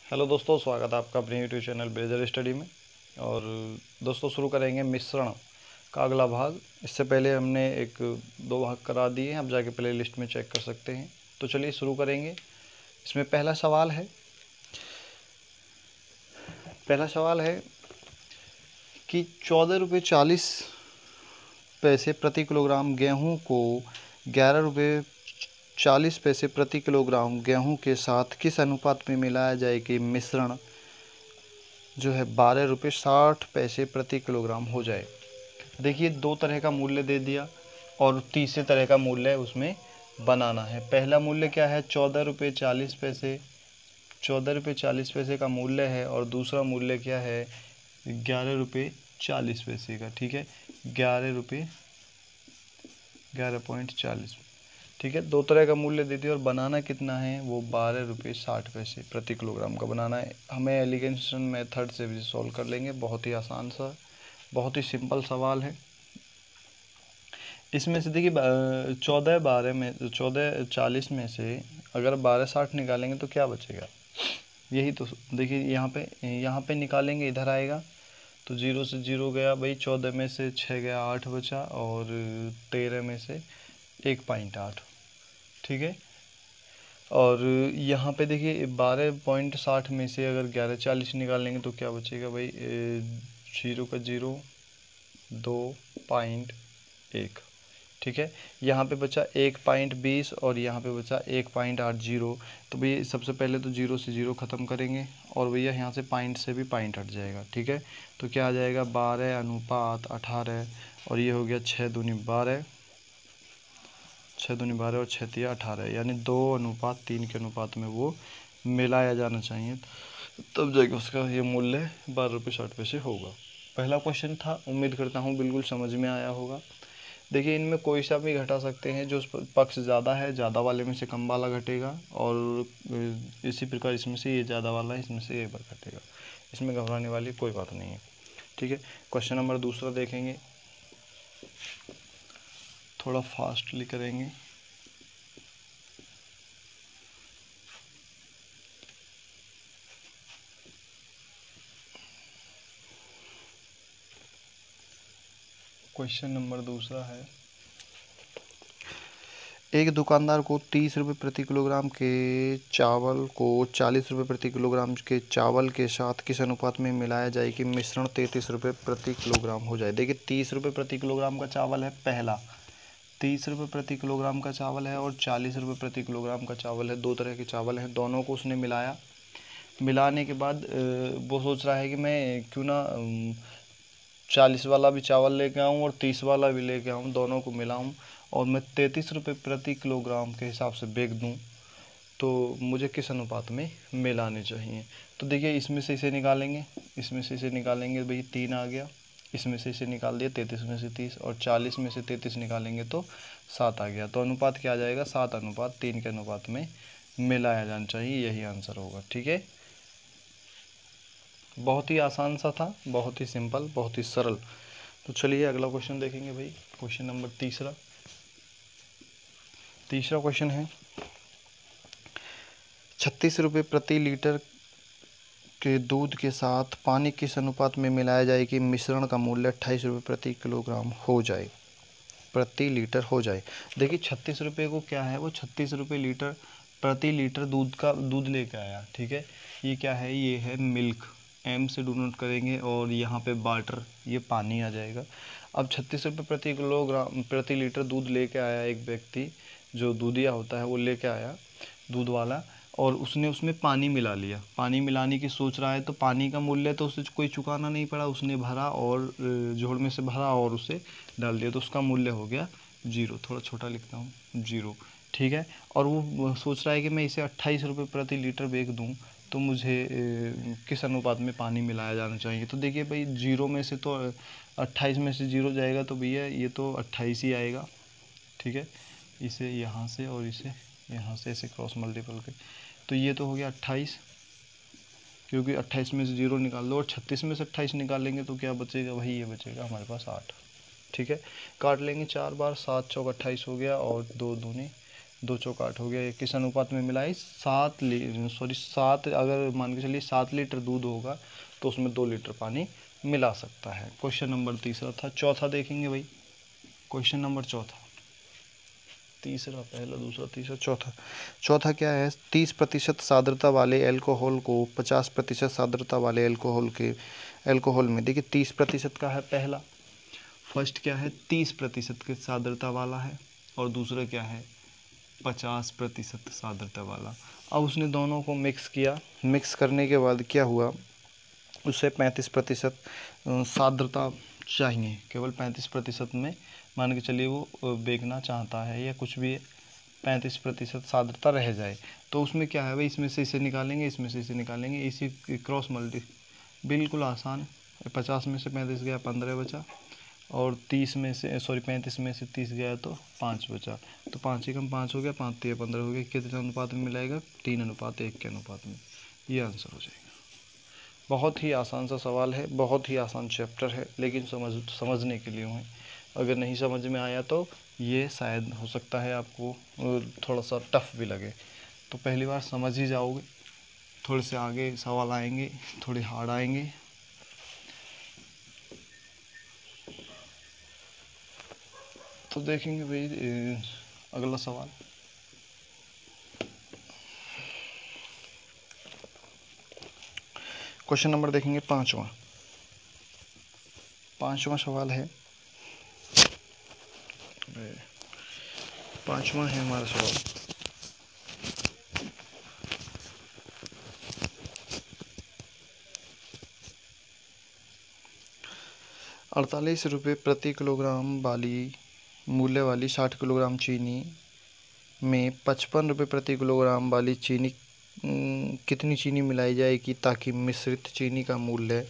Hello दोस्तों, स्वागत है आपका अपने यूट्यूब चैनल ब्रेजर स्टडी में। और दोस्तों शुरू करेंगे मिश्रण का अगला भाग। इससे पहले हमने एक दो भाग करा दिए हैं, आप जाके प्ले लिस्ट में चेक कर सकते हैं। तो चलिए शुरू करेंगे। इसमें पहला सवाल है कि 14 रुपये 40 पैसे प्रति किलोग्राम गेहूँ को 11 रुपये 40 पैसे प्रति किलोग्राम गेहूँ के साथ किस अनुपात में मिलाया जाए कि मिश्रण जो है 12 रुपये 60 पैसे प्रति किलोग्राम हो जाए। देखिए, दो तरह का मूल्य दे दिया और तीसरे तरह का मूल्य उसमें बनाना है। पहला मूल्य क्या है? 14 रुपये 40 पैसे, 14 रुपये 40 पैसे का मूल्य है। और दूसरा मूल्य क्या है? 11 रुपये 40 पैसे का। ठीक है, 11.40। ठीक है, दो तरह का मूल्य दे दिया और बनाना कितना है? वो 12 रुपये 60 पैसे प्रति किलोग्राम का बनाना है। हमें एलिगेशन मेथड से भी सॉल्व कर लेंगे। बहुत ही आसान सा, बहुत ही सिंपल सवाल है। इसमें से देखिए 14 40 में से अगर 12 60 निकालेंगे तो क्या बचेगा? यही तो देखिए, यहाँ पे निकालेंगे, इधर आएगा तो 0 से 0 गया भाई। 14 में से 6 गया, 8 बचा। और 13 में से 1.8। ठीक है, और यहाँ पे देखिए 12.60 में से अगर 11.40 निकालेंगे तो क्या बचेगा भाई? 0 का 0, 2.1। ठीक है, यहाँ पे बचा 1.20 और यहाँ पे बचा 1.80। तो भैया सबसे पहले तो 0 से 0 ख़त्म करेंगे और भैया यहाँ से पॉइंट से भी पॉइंट हट जाएगा। ठीक है, तो क्या आ जाएगा? 12:18। और ये हो गया 6 दूनी 12, 6 दूनी 12 और 6 तिया 18, यानी 2:3 के अनुपात में वो मिलाया जाना चाहिए, तब जाके उसका ये मूल्य 12 रुपये 60 पैसे होगा। पहला क्वेश्चन था, उम्मीद करता हूँ बिल्कुल समझ में आया होगा। देखिए, इनमें कोई सा भी घटा सकते हैं। जो पक्ष ज़्यादा है, ज़्यादा वाले में से कम वाला घटेगा। और इसी प्रकार इसमें से ये ज़्यादा वाला है, इसमें से ये बार घटेगा। इसमें घबराने वाली कोई बात नहीं है। ठीक है, क्वेश्चन नंबर दूसरा देखेंगे, थोड़ा फास्टली करेंगे। क्वेश्चन नंबर दूसरा है, एक दुकानदार को 30 रुपये प्रति किलोग्राम के चावल को 40 रुपये प्रति किलोग्राम के चावल के साथ किस अनुपात में मिलाया जाए कि मिश्रण 33 रुपये प्रति किलोग्राम हो जाए। देखिए, 30 रुपये प्रति किलोग्राम का चावल है पहला, 30 रुपये प्रति किलोग्राम का चावल है और 40 रुपये प्रति किलोग्राम का चावल है। दो तरह के चावल हैं, दोनों को उसने मिलाया। मिलाने के बाद वो सोच रहा है कि मैं क्यों ना 40 वाला भी चावल लेके आऊँ और 30 वाला भी लेके आऊँ, दोनों को मिलाऊँ और मैं 33 रुपये प्रति किलोग्राम के हिसाब से बेच दूँ, तो मुझे किस अनुपात में मिलाने चाहिए। तो देखिए, इसमें से इसे निकालेंगे, इसमें से इसे निकालेंगे भाई, 3 आ गया। इसमें से इसे निकाल दिया, 33 में से 30, और 40 में से 33 निकालेंगे तो 7 आ गया। तो अनुपात क्या आ जाएगा? 7:3 के अनुपात में मिलाया जाना चाहिए, यही आंसर होगा। ठीक है, बहुत ही आसान सा था, बहुत ही सिंपल, बहुत ही सरल। तो चलिए अगला क्वेश्चन देखेंगे भाई। क्वेश्चन नंबर तीसरा क्वेश्चन है, 36 रुपये प्रति लीटर के दूध के साथ पानी किस अनुपात में मिलाया जाए कि मिश्रण का मूल्य 28 रुपये प्रति किलोग्राम हो जाए, प्रति लीटर हो जाए। देखिए, 36 रुपये को क्या है, वो 36 रुपये लीटर प्रति लीटर दूध लेके आया। ठीक है, ये क्या है? ये है मिल्क, एम से डोनोट करेंगे और यहाँ पे वाटर, ये पानी आ जाएगा। अब 36 रुपये प्रति किलोग्राम प्रति लीटर दूध लेके आया एक व्यक्ति, जो दूधिया होता है वो लेके आया, दूध वाला, और उसने उसमें पानी मिला लिया। पानी मिलाने की सोच रहा है, तो पानी का मूल्य तो उसे कोई चुकाना नहीं पड़ा, उसने भरा और जोड़ में से भरा और उसे डाल दिया, तो उसका मूल्य हो गया 0। थोड़ा छोटा लिखता हूँ, 0। ठीक है, और वो सोच रहा है कि मैं इसे 28 रुपये प्रति लीटर बेच दूँ, तो मुझे किस अनुपात में पानी मिलाया जाना चाहिए। तो देखिए भाई, 0 में से तो 28 में से 0 जाएगा, तो भैया ये तो 28 ही आएगा। ठीक है, इसे यहाँ से और इसे यहाँ से ऐसे क्रॉस मल्टीपल कर, तो ये तो हो गया 28, क्योंकि 28 में से 0 निकाल दो और 36 में से 28 निकालेंगे तो क्या बचेगा भाई? ये बचेगा हमारे पास 8। ठीक है, काट लेंगे 4 बार, 7 चौक 28 हो गया और 2 दूनी 2 चौका 8 हो गया। ये किस अनुपात में मिला है? 7 अगर मान के चलिए 7 लीटर दूध होगा तो उसमें 2 लीटर पानी मिला सकता है। क्वेश्चन नंबर तीसरा था। चौथा देखेंगे भाई, क्वेश्चन नंबर चौथा, तीसरा, पहला, दूसरा, तीसरा, चौथा। चौथा क्या है? 30% सांद्रता वाले एल्कोहल को 50% सांद्रता वाले एल्कोहल में, देखिए 30% का है पहला, फर्स्ट क्या है 30% के सांद्रता वाला है, और दूसरा क्या है 50% सांद्रता वाला। अब उसने दोनों को मिक्स किया, मिक्स करने के बाद क्या हुआ, उसे 35% सांद्रता चाहिए, केवल 35% में मान के चलिए वो बेचना चाहता है या कुछ भी 35% सांद्रता रह जाए, तो उसमें क्या है भाई, इसमें से इसे निकालेंगे, इसमें से इसे निकालेंगे, इसी क्रॉस मल्टी, बिल्कुल आसान। 50 में से 35 गया 15 बचा, और 35 में से 30 गया तो 5 बचा, तो 5 ही कम 5 हो गया, 5 3 15 हो गया। कितने अनुपात में मिलाएगा? 3:1 के अनुपात में। ये आंसर हो जाएगा। बहुत ही आसान सा सवाल है, बहुत ही आसान चैप्टर है, लेकिन समझने के लिए है। अगर नहीं समझ में आया तो ये शायद हो सकता है आपको थोड़ा सा टफ भी लगे, तो पहली बार समझ ही जाओगे, थोड़े से आगे सवाल आएंगे, थोड़े हार्ड आएंगे। तो देखेंगे भाई अगला सवाल। क्वेश्चन नंबर देखेंगे पांचवा सवाल है, पांचवा है हमारा सवाल। ₹48 प्रति किलोग्राम मूल्य वाली 60 किलोग्राम चीनी में ₹55 प्रति किलोग्राम वाली चीनी कितनी चीनी मिलाई जाएगी ताकि मिश्रित चीनी का मूल्य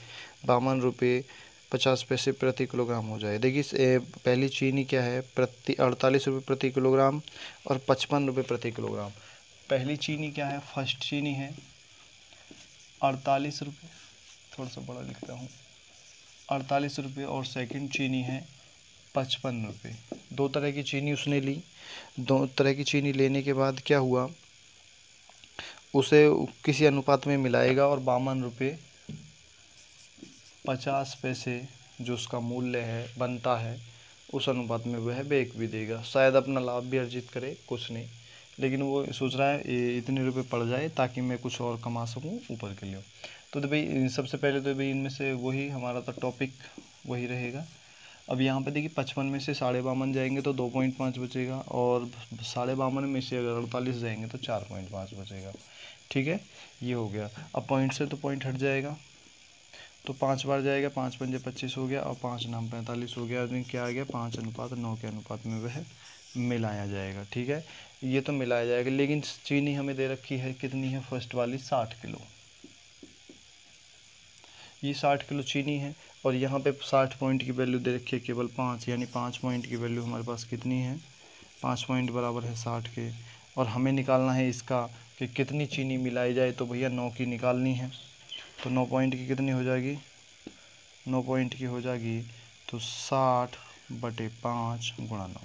₹52.50 प्रति किलोग्राम हो जाए। देखिए पहली चीनी क्या है, ₹48 प्रति किलोग्राम और ₹55 प्रति किलोग्राम। पहली चीनी क्या है, फर्स्ट चीनी है ₹48, थोड़ा सा बड़ा लिखता हूँ, ₹48, और सेकंड चीनी है ₹55। दो तरह की चीनी उसने ली। दो तरह की चीनी लेने के बाद क्या हुआ, उसे किसी अनुपात में मिलाएगा और ₹52.50 जो उसका मूल्य है बनता है, उस अनुपात में वह बेच भी देगा। शायद अपना लाभ भी अर्जित करे, कुछ नहीं, लेकिन वो सोच रहा है इतने रुपए पड़ जाए ताकि मैं कुछ और कमा सकूं ऊपर के लिए। तो भाई सबसे पहले तो भाई इनमें से वही हमारा तो टॉपिक वही रहेगा। अब यहाँ पे देखिए 55 में से 52.5 जाएंगे तो 2.5 बचेगा, और 52.5 में से अगर 48 जाएंगे तो 4.5 बचेगा। ठीक है, ये हो गया। अब पॉइंट से तो पॉइंट हट जाएगा, तो 5 बार जाएगा, 5 पंजे 25 हो गया, और 5 नाम 45 हो गया। आदमी क्या आ गया, 5:9 के अनुपात में वह मिलाया जाएगा। ठीक है, ये तो मिलाया जाएगा, लेकिन चीनी हमें दे रखी है कितनी है, फर्स्ट वाली 60 किलो, ये 60 किलो चीनी है, और यहाँ पे 60 पॉइंट की वैल्यू दे रखी है केवल 5, यानी 5 पॉइंट की वैल्यू हमारे पास कितनी है, 5 पॉइंट बराबर है 60 के। और हमें निकालना है इसका कि कितनी चीनी मिलाई जाए, तो भैया 9 की निकालनी है। तो 9 पॉइंट की कितनी हो जाएगी, 9 पॉइंट की हो जाएगी तो 60/5 × 9।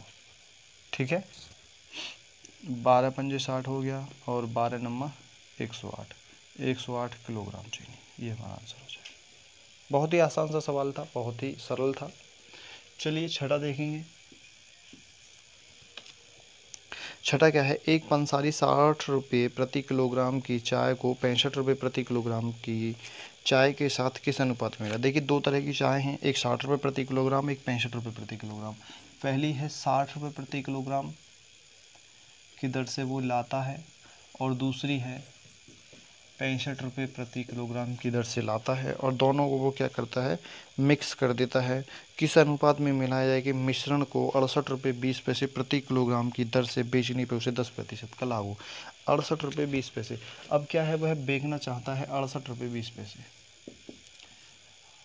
ठीक है, 12 पंजे 60 हो गया, और 12 नम्मा 108, 108 किलोग्राम चीनी, ये हमारा आंसर हो जाएगा। बहुत ही आसान सा सवाल था, बहुत ही सरल था। चलिए छठा देखेंगे। छठा क्या है, एक पंसारी 60 रुपये प्रति किलोग्राम की चाय को 65 रुपये प्रति किलोग्राम की चाय के साथ किस अनुपात में मिला। देखिए दो तरह की चाय हैं, एक 60 रुपये प्रति किलोग्राम, एक 65 रुपये प्रति किलोग्राम। पहली है 60 रुपये प्रति किलोग्राम की दर से वो लाता है, और दूसरी है 65 रुपये प्रति किलोग्राम की दर से लाता है, और दोनों को वो क्या करता है, मिक्स कर देता है। किस अनुपात में मिलाया जाए कि मिश्रण को 68.20 रुपये प्रति किलोग्राम की दर से बेचने पे उसे 10% का लाभ हो। 68.20 रुपये। अब क्या है, वह बेचना चाहता है 68.20 रुपये।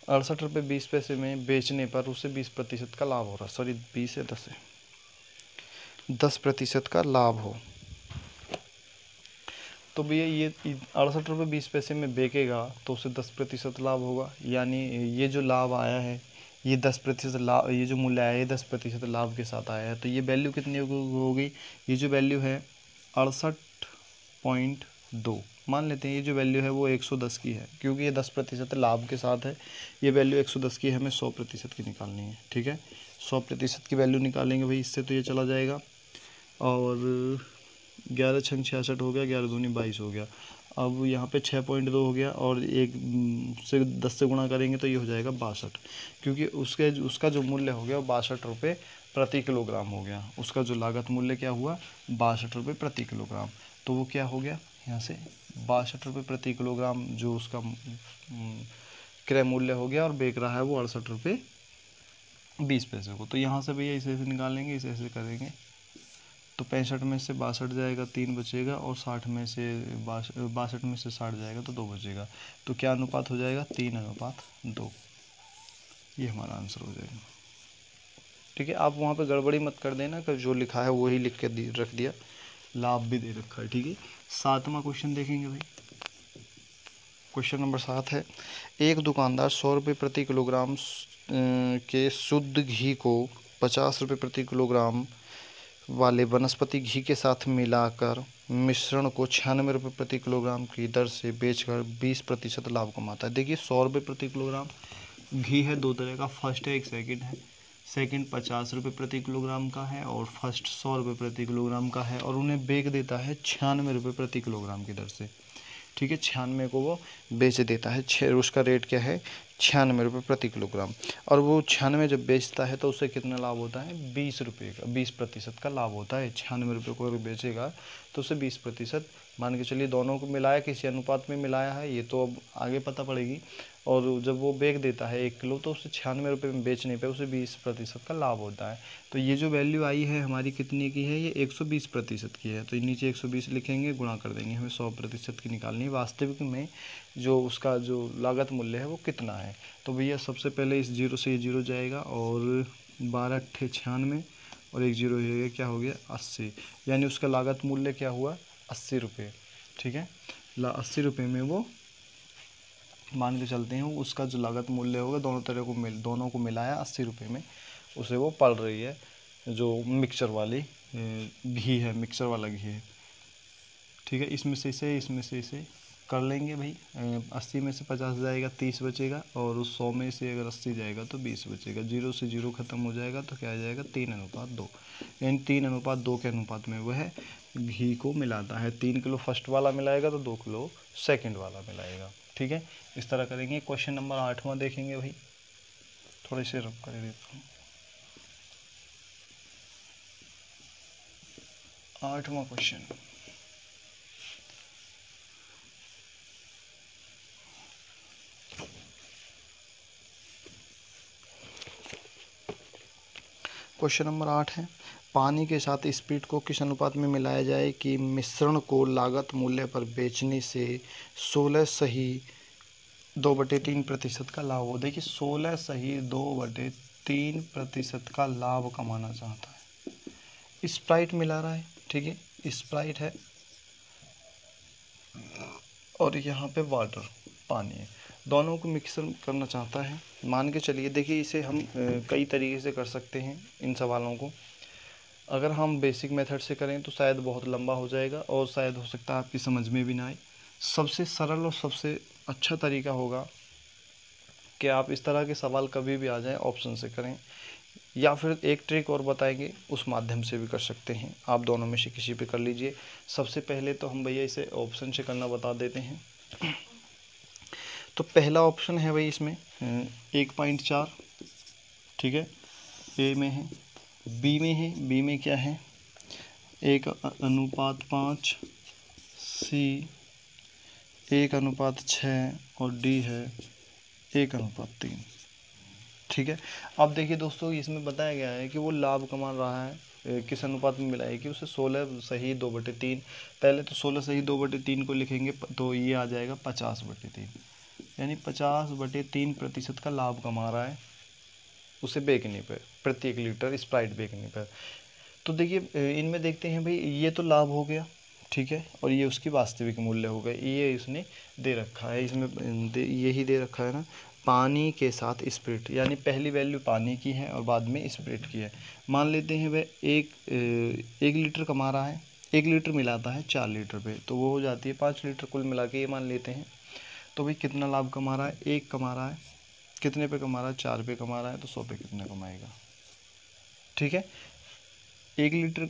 68.20 रुपये में बेचने पर उसे 20% का लाभ हो रहा, सॉरी 20 है 10 है, 10% का लाभ हो। तो भैया ये 68.20 रुपये में बेचेगा तो उसे 10% लाभ होगा, यानी ये जो लाभ आया है ये 10% लाभ, ये जो मूल्य आया है 10% लाभ के साथ आया है। तो ये वैल्यू कितनी हो गई, ये जो वैल्यू है 68.2। मान लेते हैं ये जो वैल्यू है वो 110 की है, क्योंकि ये 10% लाभ के साथ है। ये वैल्यू 110 की है, हमें 100% की निकालनी है। ठीक है, 100% की वैल्यू निकालेंगे भाई, इससे तो ये चला जाएगा। और 11 छंग 66 हो गया, 11 दूनी 22 हो गया। अब यहाँ पे 6.2 हो गया, और एक से 10 से गुणा करेंगे तो ये हो जाएगा 62, क्योंकि उसका जो मूल्य हो गया वो 62 रुपये प्रति किलोग्राम हो गया। उसका जो लागत मूल्य क्या हुआ, 62 रुपये प्रति किलोग्राम। तो वो क्या हो गया यहाँ से, 62 रुपये प्रति किलोग्राम जो उसका क्रय मूल्य हो गया, और बेच रहा है वो 68 रुपये 20 पैसे को। तो यहाँ से भैया इसे ऐसे निकालेंगे, इसे ऐसे करेंगे तो 65 में से 62 जाएगा, 3 बचेगा, और 60 में से 62 में से 60 जाएगा तो 2 बचेगा। तो क्या अनुपात हो जाएगा, 3:2। ये हमारा आंसर हो जाएगा। ठीक है, आप वहाँ पे गड़बड़ी मत कर देना कि जो लिखा है वही लिख के रख दिया, लाभ भी दे रखा है। ठीक है, 7वां क्वेश्चन देखेंगे भाई। क्वेश्चन नंबर 7 है, एक दुकानदार 100 रुपये प्रति किलोग्राम के शुद्ध घी को 50 रुपये प्रति किलोग्राम वाले वनस्पति घी के साथ मिलाकर मिश्रण को 96 रुपये प्रति किलोग्राम की दर से बेचकर 20% लाभ कमाता है। देखिए 100 रुपये प्रति किलोग्राम घी है, दो तरह का, फर्स्ट है एक सेकंड है। सेकंड 50 रुपये प्रति किलोग्राम का है, और फर्स्ट 100 रुपये प्रति किलोग्राम का है, और उन्हें बेच देता है 96 रुपये प्रति किलोग्राम की दर से। ठीक है, 96 को वो बेच देता है, उसका रेट क्या है, 96 रुपये प्रति किलोग्राम। और वो 96 जब बेचता है तो उससे कितना लाभ होता है, 20 रुपये का, 20% का लाभ होता है। 96 रुपये को अगर बेचेगा तो उसे 20%, मान के चलिए दोनों को मिलाया, किसी अनुपात में मिलाया है, ये तो अब आगे पता पड़ेगी। और जब वो बेच देता है 1 किलो तो उसे 96 रुपये में बेचने पे उसे 20% का लाभ होता है। तो ये जो वैल्यू आई है हमारी कितने की है, ये 120% की है। तो नीचे 120 लिखेंगे, गुणा कर देंगे, हमें 100% की निकालनी है। वास्तविक में जो उसका जो लागत मूल्य है वो कितना है। तो भैया सबसे पहले इस 0 से ये 0 जाएगा, और 12 × 96, और एक 0 है, क्या हो गया 80, यानी उसका लागत मूल्य क्या हुआ, 80 रुपये। ठीक है, 80 रुपये में वो मान के चलते हैं, उसका जो लागत मूल्य होगा दोनों को मिलाया 80 रुपये में उसे वो पड़ रही है, जो मिक्सचर वाली घी है, मिक्सचर वाला घी है। ठीक है, इसमें से इसे कर लेंगे भाई। 80 में से 50 जाएगा, 30 बचेगा, और उस 100 में से अगर 80 जाएगा तो 20 बचेगा। 0 से 0 खत्म हो जाएगा तो क्या आ जाएगा, 3:2। यानी 3:2 के अनुपात में वह घी को मिलाता है। 3 किलो फर्स्ट वाला मिलाएगा तो 2 किलो सेकंड वाला मिलाएगा। ठीक है, इस तरह करेंगे। क्वेश्चन नंबर 8वां देखेंगे भाई, थोड़े से रब कर देता हूँ। 8वां क्वेश्चन, क्वेश्चन नंबर 8 है, पानी के साथ स्प्रिट को किस अनुपात में मिलाया जाए कि मिश्रण को लागत मूल्य पर बेचने से 16 सही 2/3% का लाभ हो। देखिए 16 सही 2/3% का लाभ कमाना चाहता है। स्प्राइट मिला रहा है, ठीक है, स्प्राइट है, और यहाँ पे वाटर पानी है, दोनों को मिक्सर करना चाहता है। मान के चलिए, देखिए इसे हम कई तरीके से कर सकते हैं इन सवालों को। अगर हम बेसिक मेथड से करें तो शायद बहुत लंबा हो जाएगा, और शायद हो सकता है आपकी समझ में भी ना आए। सबसे सरल और सबसे अच्छा तरीका होगा कि आप इस तरह के सवाल कभी भी आ जाएं ऑप्शन से करें, या फिर एक ट्रिक और बताएंगे उस माध्यम से भी कर सकते हैं। आप दोनों में से किसी पे कर लीजिए। सबसे पहले तो हम भैया इसे ऑप्शन से करना बता देते हैं। तो पहला ऑप्शन है भाई इसमें 1.4, ठीक है, ए में है। बी में है, बी में क्या है, 1:5, सी 1:6, और डी है 1:3। ठीक है, अब देखिए दोस्तों, इसमें बताया गया है कि वो लाभ कमा रहा है किस अनुपात में मिला है कि उसे 16 सही 2/3। पहले तो 16 सही 2/3 को लिखेंगे तो ये आ जाएगा 50/3, यानी 50/3% का लाभ कमा रहा है उसे बेचने पर, प्रति 1 लीटर स्प्राइट बेचने पर। तो देखिए इनमें देखते हैं भाई, ये तो लाभ हो गया, ठीक है, और ये उसकी वास्तविक मूल्य हो गए, ये उसने दे रखा है, इसमें यही दे रखा है ना, पानी के साथ स्प्रिट, यानी पहली वैल्यू पानी की है और बाद में स्प्रिट की है। मान लेते हैं वह एक लीटर कमा रहा है, 1 लीटर मिलाता है 4 लीटर पे, तो वो हो जाती है 5 लीटर कुल मिला के, ये मान लेते हैं। तो भाई कितना लाभ कमा रहा है, 1 कमा रहा है, कितने पे कमा रहा है, 4 पे कमा रहा है, तो 100 पे कितना कमाएगा। ठीक है, 1 लीटर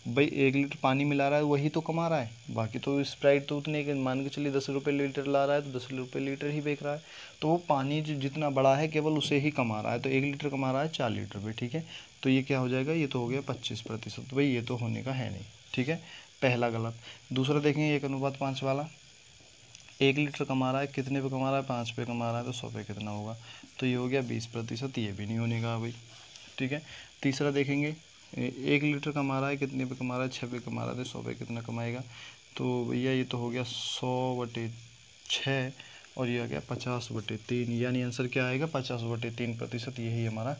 भाई 1 लीटर पानी मिला रहा है वही तो कमा रहा है, बाकी तो स्प्राइट तो उतने के मान के चलिए 10 रुपये लीटर ला रहा है तो 10 रुपये लीटर ही बेच रहा है, तो वो पानी जो जितना बड़ा है केवल उसे ही कमा रहा है, तो 1 लीटर कमा रहा है 4 लीटर पे। ठीक है, तो ये क्या हो जाएगा, ये तो हो गया 25%, भाई ये तो होने का है नहीं। ठीक है, पहला गलत। दूसरा देखेंगे 1:5 वाला, 1 लीटर कमा रहा है, कितने पे कमा रहा है, 5 पे कमा रहा है, तो 100 पे कितना होगा, तो ये हो गया 20%, ये भी नहीं होने का भाई। ठीक है, तीसरा देखेंगे 1 लीटर कमा रहा है, कितने पे कमा रहा है, 6 पे कमा रहा है, तो 100 पे कितना कमाएगा, तो भैया ये तो हो गया 100/6 और ये आ गया 50/3, यानी आंसर क्या आएगा, 50/3%, यही हमारा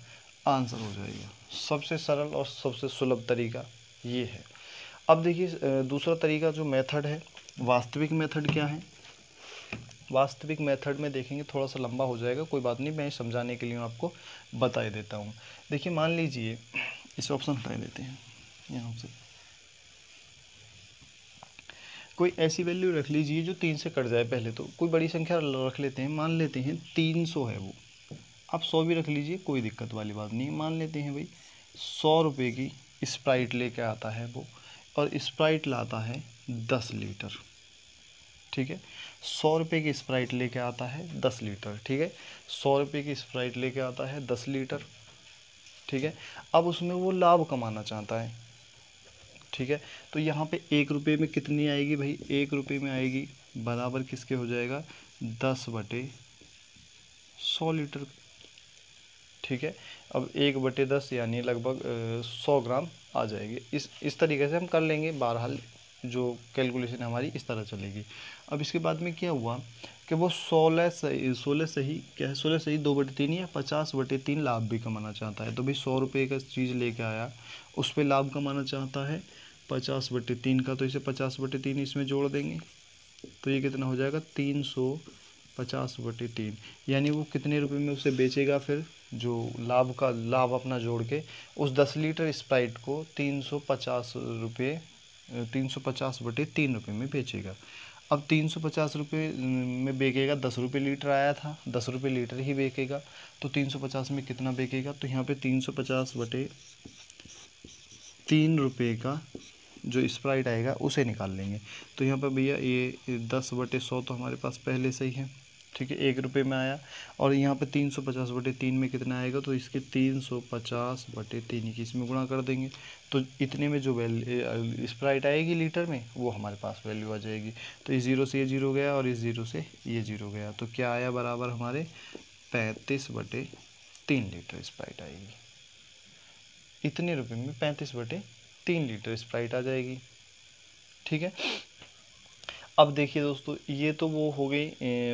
आंसर हो जाएगा। सबसे सरल और सबसे सुलभ तरीका ये है। अब देखिए दूसरा तरीका जो मेथड है, वास्तविक मेथड क्या है। वास्तविक मेथड में देखेंगे, थोड़ा सा लंबा हो जाएगा, कोई बात नहीं, मैं समझाने के लिए आपको बता ही देता हूँ। देखिए मान लीजिए इस ऑप्शन हटा देते हैं यहाँ से, कोई ऐसी वैल्यू रख लीजिए जो 3 से कट जाए, पहले तो कोई बड़ी संख्या रख लेते हैं, मान लेते हैं 300 है वो, आप 100 भी रख लीजिए, कोई दिक्कत वाली बात नहीं। मान लेते हैं भाई 100 रुपये की स्प्राइट लेके आता है वो, और स्प्राइट लाता है 10 लीटर। ठीक है, 100 रुपये की स्प्राइट लेके आता है 10 लीटर। ठीक है, 100 रुपये की स्प्राइट लेके आता है 10 लीटर। ठीक है, अब उसमें वो लाभ कमाना चाहता है। ठीक है, तो यहाँ पे 1 रुपये में कितनी आएगी भाई, 1 रुपये में आएगी बराबर किसके हो जाएगा, 10/100 लीटर। ठीक है, अब 1/10 यानी लगभग 100 ग्राम आ जाएगी। इस तरीके से हम कर लेंगे, बहरहाल जो कैलकुलेशन हमारी इस तरह चलेगी। अब इसके बाद में क्या हुआ कि वो 16 सही क्या है, 16 सही 2/3 या 50/3 लाभ भी कमाना चाहता है। तो भाई 100 रुपये का चीज़ लेके आया, उस पर लाभ कमाना चाहता है 50/3 का, तो इसे 50/3 इसमें जोड़ देंगे, तो ये कितना हो जाएगा 350/3, यानी वो कितने रुपए में उसे बेचेगा, फिर जो लाभ अपना जोड़ के उस 10 लीटर स्प्राइट को 350 रुपये में बेचेगा। अब 350 रुपये में बेचेगा, 10 रुपये लीटर आया था, 10 रुपये लीटर ही बेचेगा, तो 350 में कितना बेचेगा, तो यहाँ पे 350/3 रुपये का जो स्प्राइट आएगा उसे निकाल लेंगे। तो यहाँ पर भैया ये 10/100 तो हमारे पास पहले से ही है। ठीक है, 1 रुपये में आया, और यहाँ पे 350/3 में कितना आएगा, तो इसके 350/3 की इसमें गुणा कर देंगे, तो इतने में जो वैल्यू स्प्राइट आएगी लीटर में वो हमारे पास वैल्यू आ जाएगी। तो इस 0 से ये 0 गया और इस 0 से ये 0 गया, तो क्या आया बराबर हमारे 35/3 लीटर स्प्राइट आएगी। इतने रुपये में 35/3 लीटर स्प्राइट आ जाएगी। ठीक है, अब देखिए दोस्तों, ये तो वो हो गई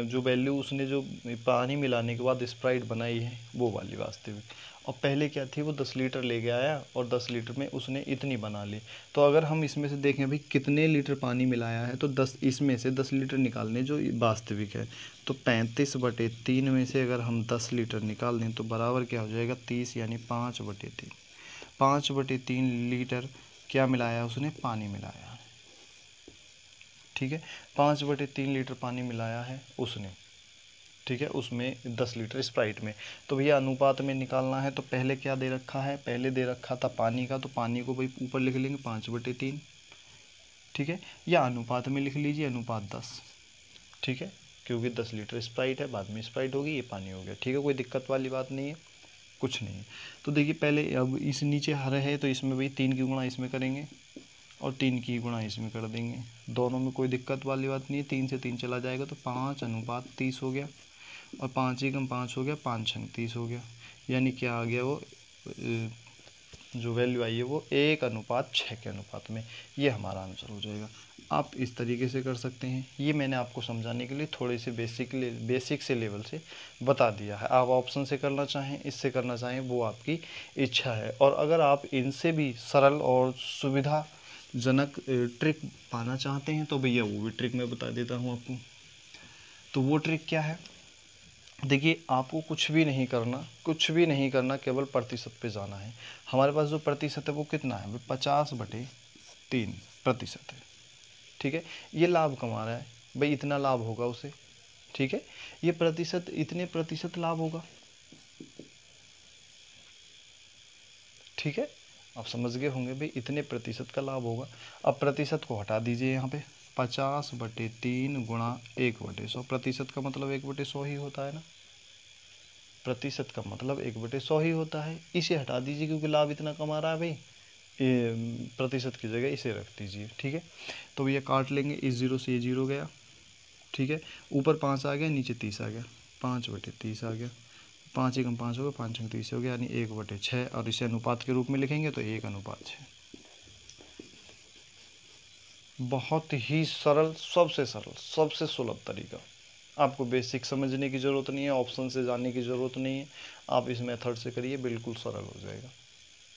जो वैल्यू उसने जो पानी मिलाने के बाद स्प्राइट बनाई है वो वाली वास्तविक। और पहले क्या थी, वो 10 लीटर लेके आया और 10 लीटर में उसने इतनी बना ली। तो अगर हम इसमें से देखें भाई कितने लीटर पानी मिलाया है, तो 10 इसमें से 10 लीटर निकालने जो वास्तविक है, तो 35/3 में से अगर हम 10 लीटर निकाल दें तो बराबर क्या हो जाएगा 30, यानी 5/3। 5/3 लीटर क्या मिलाया उसने, पानी मिलाया। ठीक है, 5/3 लीटर पानी मिलाया है उसने। ठीक है, उसमें 10 लीटर स्प्राइट में। तो भैया अनुपात में निकालना है, तो पहले क्या दे रखा है, पहले दे रखा था पानी का, तो पानी को भाई ऊपर लिख लेंगे 5/3। ठीक है, या अनुपात में लिख लीजिए अनुपात 10। ठीक है, क्योंकि 10 लीटर स्प्राइट है, बाद में स्प्राइट होगी, ये पानी हो गया। ठीक है, कोई दिक्कत वाली बात नहीं है, कुछ नहीं है। तो देखिए पहले अब इस नीचे हरे है, तो इसमें भाई 3 की गुणा इसमें करेंगे और 3 की गुणा इसमें कर देंगे, दोनों में कोई दिक्कत वाली बात नहीं है। 3 से 3 चला जाएगा तो 5/30 हो गया, और 5 एकम 5 हो गया, 5 छंग 30 हो गया, यानी क्या आ गया वो जो वैल्यू आई है वो 1/6 के अनुपात में, ये हमारा आंसर हो जाएगा। आप इस तरीके से कर सकते हैं, ये मैंने आपको समझाने के लिए थोड़े से बेसिक से लेवल से बता दिया है। आप ऑप्शन से करना चाहें, इससे करना चाहें, वो आपकी इच्छा है। और अगर आप इनसे भी सरल और सुविधाजनक ट्रिक पाना चाहते हैं तो भैया वो भी ट्रिक मैं बता देता हूँ आपको। तो वो ट्रिक क्या है, देखिए आपको कुछ भी नहीं करना, केवल प्रतिशत पे जाना है। हमारे पास जो प्रतिशत है वो कितना है, 50/3। प्रतिशत है। ठीक है, ये लाभ कमा रहा है भाई, इतना लाभ होगा उसे। ठीक है, ये प्रतिशत, इतने प्रतिशत लाभ होगा। ठीक है, आप समझ गए होंगे भाई, इतने प्रतिशत का लाभ होगा। अब प्रतिशत को हटा दीजिए यहाँ पे, 50/3 गुणा 1/100। प्रतिशत का मतलब 1/100 ही होता है ना, प्रतिशत का मतलब 1/100 ही होता है। इसे हटा दीजिए क्योंकि लाभ इतना कमा रहा है भाई, ये प्रतिशत की जगह इसे रख दीजिए। ठीक है, तो ये काट लेंगे, इस 0 से ये 0 गया। ठीक है, ऊपर 5 आ गया, नीचे 30 आ गया, 5/30 आ गया, 5 एकम 5 हो गया, 5 एकम 30 हो गया, यानी 1/6। और इसे अनुपात के रूप में लिखेंगे तो 1:6। बहुत ही सरल, सबसे सुलभ तरीका। आपको बेसिक समझने की ज़रूरत नहीं है, ऑप्शन से जानने की ज़रूरत नहीं है, आप इस मेथड से करिए, बिल्कुल सरल हो जाएगा।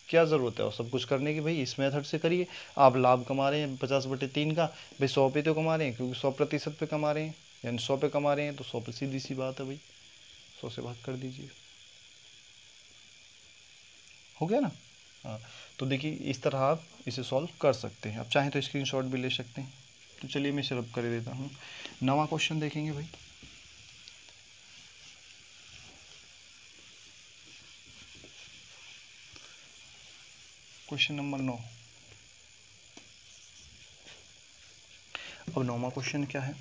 क्या ज़रूरत है और सब कुछ करने की भाई, इस मेथड से करिए। आप लाभ कमा रहे हैं 50/3 का, भाई 100 पे तो कमा रहे हैं, क्योंकि 100% पे कमा रहे हैं, यानी 100 पे कमा रहे हैं, तो 100 पे सीधी सी बात है भाई, 100 से भाग कर दीजिए, हो गया ना। हाँ, तो देखिए इस तरह आप इसे सॉल्व कर सकते हैं। आप चाहें तो स्क्रीनशॉट भी ले सकते हैं। तो चलिए मैं इसे रब कर देता हूँ। 9वां क्वेश्चन देखेंगे भाई। Question number 9। अब 9वां क्वेश्चन क्या है,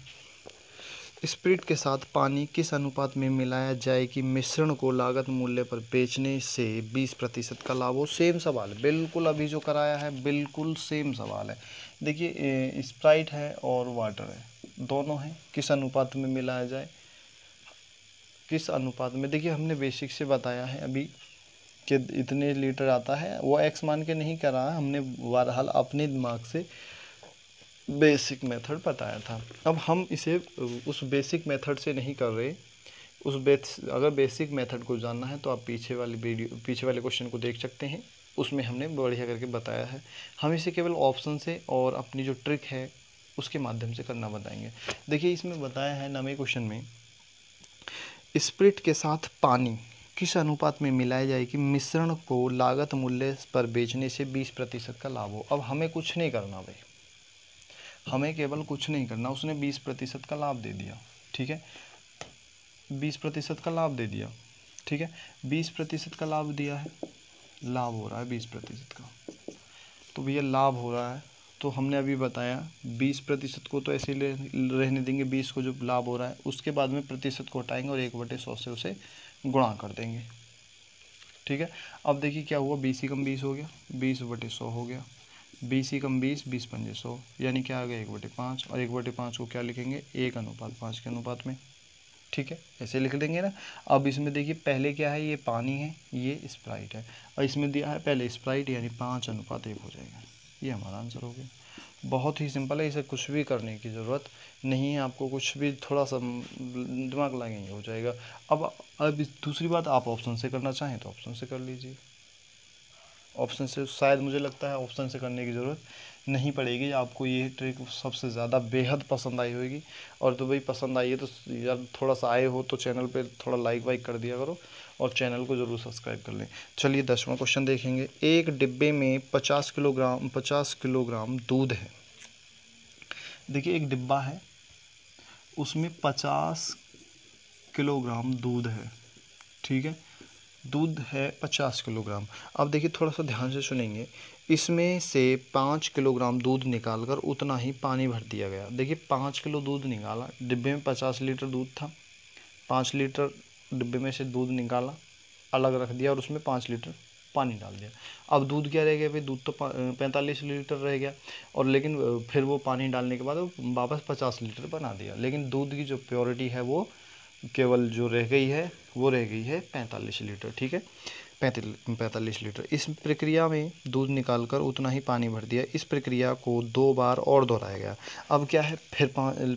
स्प्रिट के साथ पानी किस अनुपात में मिलाया जाए कि मिश्रण को लागत मूल्य पर बेचने से 20% का लाभ हो। सेम सवाल है बिल्कुल, अभी जो कराया है बिल्कुल सेम सवाल है। देखिए स्प्राइट है और वाटर है, दोनों हैं, किस अनुपात में मिलाया जाए, किस अनुपात में। देखिए हमने बेसिक से बताया है अभी कि इतने लीटर आता है, वो एक्स मान के नहीं करा है हमने, बहरहाल अपने दिमाग से बेसिक मेथड बताया था। अब हम इसे उस बेसिक मेथड से नहीं कर रहे, अगर बेसिक मेथड को जानना है तो आप पीछे वाली वीडियो, पीछे वाले क्वेश्चन को देख सकते हैं, उसमें हमने बढ़िया करके बताया है। हम इसे केवल ऑप्शन से और अपनी जो ट्रिक है उसके माध्यम से करना बताएंगे। देखिए इसमें बताया है 9वें क्वेश्चन में, स्प्रिट के साथ पानी किस अनुपात में मिलाया जाए कि मिश्रण को लागत मूल्य पर बेचने से 20% का लाभ हो। अब हमें कुछ नहीं करना भाई, हमें केवल कुछ नहीं करना, उसने 20% का लाभ दे दिया। ठीक है, 20% का लाभ दे दिया। ठीक है, 20% का लाभ दिया है, लाभ हो रहा है 20% का, तो भैया लाभ हो रहा है, तो हमने अभी बताया 20% को तो ऐसे ही रहने देंगे, 20 को जो लाभ हो रहा है, उसके बाद में प्रतिशत को हटाएंगे और 1/100 से उसे गुणा कर देंगे। ठीक है, अब देखिए क्या हुआ, 20 एकम 20 हो गया, 20/100 हो गया, 20 एकम 20, 20×5 यानी क्या आ गया 1/5, और 1/5 को क्या लिखेंगे, 1:5 के अनुपात में। ठीक है, ऐसे लिख देंगे ना। अब इसमें देखिए पहले क्या है, ये पानी है, ये स्प्राइट है, और इसमें दिया है पहले स्प्राइट, यानी 5:1 हो जाएगा। ये हमारा आंसर हो गया। बहुत ही सिंपल है, इसे कुछ भी करने की ज़रूरत नहीं है आपको, कुछ भी थोड़ा सा दिमाग लगाएंगे हो जाएगा। अब दूसरी बात, आप ऑप्शन से करना चाहें तो ऑप्शन से कर लीजिए। ऑप्शन से शायद मुझे लगता है ऑप्शन से करने की ज़रूरत नहीं पड़ेगी, आपको ये ट्रिक सबसे ज़्यादा बेहद पसंद आई होगी। और तो भाई पसंद आई है तो यार थोड़ा सा आए हो तो चैनल पे थोड़ा लाइक वाइक कर दिया करो, और चैनल को ज़रूर सब्सक्राइब कर लें। चलिए 10वां क्वेश्चन देखेंगे। एक डिब्बे में 50 किलोग्राम दूध है। देखिए एक डिब्बा है, उसमें 50 किलोग्राम दूध है। ठीक है, दूध है 50 किलोग्राम। अब देखिए थोड़ा सा ध्यान से सुनेंगे, इसमें से 5 किलोग्राम दूध निकालकर उतना ही पानी भर दिया गया। देखिए 5 किलो दूध निकाला, डिब्बे में 50 लीटर दूध था, 5 लीटर डिब्बे में से दूध निकाला, अलग रख दिया और उसमें 5 लीटर पानी डाल दिया। अब दूध क्या रह गया भाई, दूध तो 45 लीटर रह गया, और लेकिन फिर वो पानी डालने के बाद वो वापस 50 लीटर बना दिया, लेकिन दूध की जो प्योरिटी है वो केवल जो रह गई है वो रह गई है 45 लीटर। ठीक है, 45 लीटर। इस प्रक्रिया में दूध निकालकर उतना ही पानी भर दिया। इस प्रक्रिया को 2 बार और दोहराया गया। अब क्या है, फिर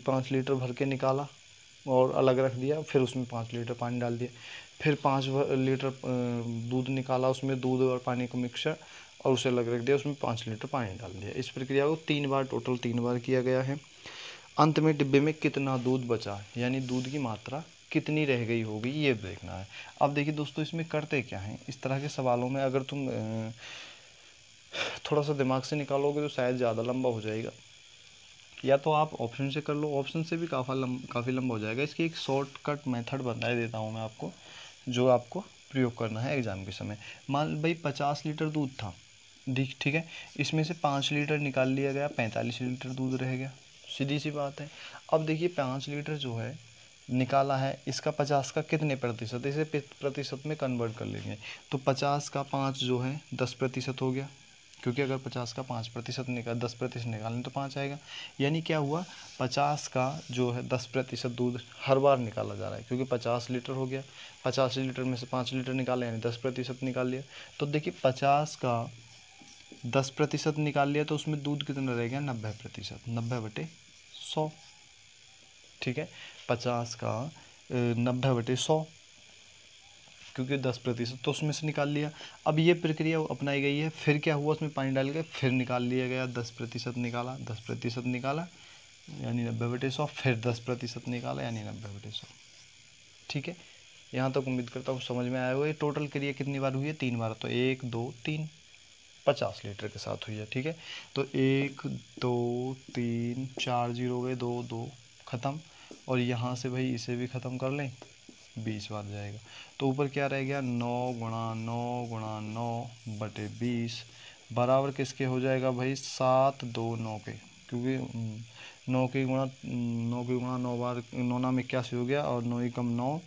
5 लीटर भर के निकाला और अलग रख दिया, फिर उसमें 5 लीटर पानी डाल दिया, फिर 5 लीटर दूध निकाला, उसमें दूध और पानी को मिक्सर और उसे अलग रख दिया, उसमें 5 लीटर पानी डाल दिया। इस प्रक्रिया को 3 बार, टोटल 3 बार किया गया है। अंत में डिब्बे में कितना दूध बचा, यानी दूध की मात्रा कितनी रह गई होगी, ये देखना है। अब देखिए दोस्तों इसमें करते क्या हैं, इस तरह के सवालों में अगर तुम थोड़ा सा दिमाग से निकालोगे तो शायद ज़्यादा लंबा हो जाएगा, या तो आप ऑप्शन से कर लो, ऑप्शन से भी काफ़ी लंबा हो जाएगा। इसकी एक शॉर्टकट मेथड बता देता हूँ मैं आपको, जो आपको प्रयोग करना है एग्ज़ाम के समय। मान भाई 50 लीटर दूध था, ठीक है, इसमें से 5 लीटर निकाल लिया गया, 45 लीटर दूध रह गया, सीधी सी बात है। अब देखिए 5 लीटर जो है निकाला है, इसका 50 का कितने प्रतिशत, इसे प्रतिशत में कन्वर्ट कर लेंगे, तो 50 का 5 जो है 10% हो गया, क्योंकि अगर 50 का 5% निकाल 10% निकालें तो 5 आएगा। यानी क्या हुआ, 50 का जो है 10% दूध हर बार निकाला जा रहा है, क्योंकि 50 लीटर हो गया, 50 लीटर में से 5 लीटर निकाले यानी 10% निकाल लिया। तो देखिए 50 का 10% निकाल लिया तो उसमें दूध कितना रह गया, 90%, 90/100, ठीक है। 50 का 90/100, क्योंकि 10% तो उसमें से निकाल लिया। अब ये प्रक्रिया अपनाई गई है, फिर क्या हुआ, उसमें पानी डाल के फिर निकाल लिया गया, 10% निकाला, 10% निकाला यानी 90/100, फिर 10% निकाला यानी 90/100, ठीक है। यहाँ तक उम्मीद करता हूँ समझ में आया होगा। ये टोटल क्रिया कितनी बार हुई है, 3 बार, तो 1 2 3, 50 लीटर के साथ हुई है, ठीक है। तो 1 2 3 4 0 हो गए, 2 2 ख़त्म, और यहाँ से भाई इसे भी ख़त्म कर लें, 20 बार जाएगा। तो ऊपर क्या रह गया, 9 गुणा 9 गुणा 9/20 बराबर किसके हो जाएगा भाई, 7 2 9 के, क्योंकि 9 के गुणा 9 बार 9 नाम 81 हो गया, और 9 कम 9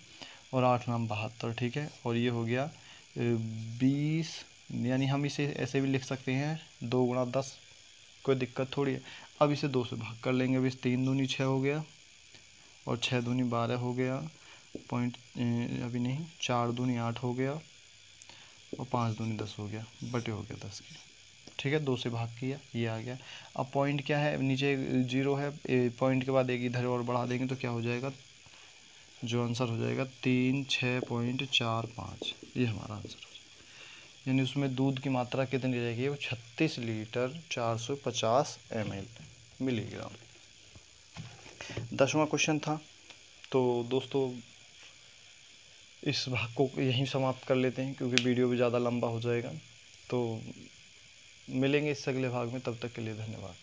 और 8 नाम 72, ठीक है। और ये हो गया 20, यानी हम इसे ऐसे भी लिख सकते हैं 2 गुणा 10, कोई दिक्कत थोड़ी है। अब इसे 2 से भाग कर लेंगे, अब इस 3 दूनी 6 हो गया, और 6 दूनी 12 हो गया, पॉइंट अभी नहीं, 4 दूनी 8 हो गया, और 5 दूनी 10 हो गया, बटे हो गया 10 के, ठीक है। 2 से भाग किया, ये आ गया। अब पॉइंट क्या है, नीचे 0 है, पॉइंट के बाद एक इधर और बढ़ा देंगे तो क्या हो जाएगा, जो आंसर हो जाएगा 36.45, ये हमारा आंसर हो जाएगा। यानी उसमें दूध की मात्रा कितनी रहेगी, वो 36 लीटर 450 ml मिलीग्राम। 10वां क्वेश्चन था। तो दोस्तों इस भाग को यहीं समाप्त कर लेते हैं, क्योंकि वीडियो भी ज़्यादा लंबा हो जाएगा। तो मिलेंगे इस अगले भाग में, तब तक के लिए धन्यवाद।